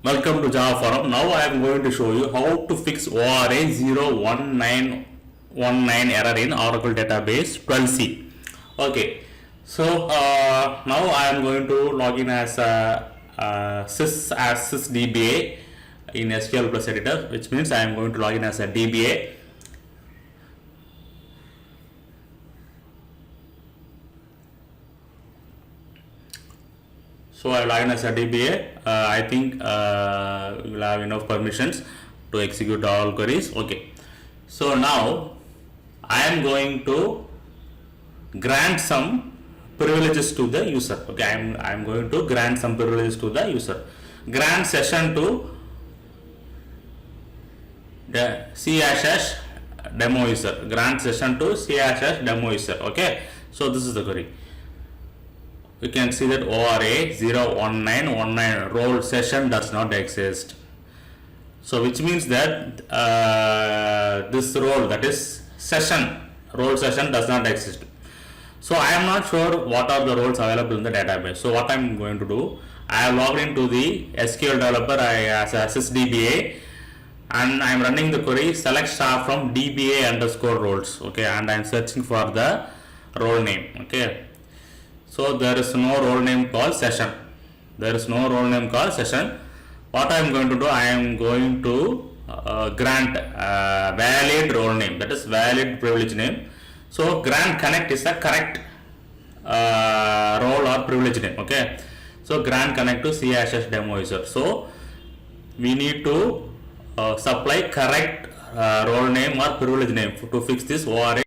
Welcome to Java Forum. Now I am going to show you how to fix ORA-01919 error in Oracle database 12c. Okay, so now I am going to log in as sysdba in SQL Plus Editor, which means I am going to log in as a DBA. So I log in as a DBA. I think you will have enough permissions to execute all queries. Okay. So now I am going to grant some privileges to the user. Okay, I am going to grant some privileges to the user. Grant session to the C demo user. Grant session to C demo user. Okay. So this is the query. You can see that ORA-01919 role session does not exist. So which means that this role, that is role session does not exist. So I am not sure what are the roles available in the database. So what I am going to do, I have logged into the SQL developer as a sysdba, and I am running the query select star from dba underscore roles. Okay, and I am searching for the role name. Okay. So there is no role name called session. There is no role name called session. What I am going to do, I am going to grant valid role name, that is valid privilege name. So grant connect is the correct role or privilege name. Okay. So grant connect to C demo user. So we need to supply correct role name or privilege name to fix this ORA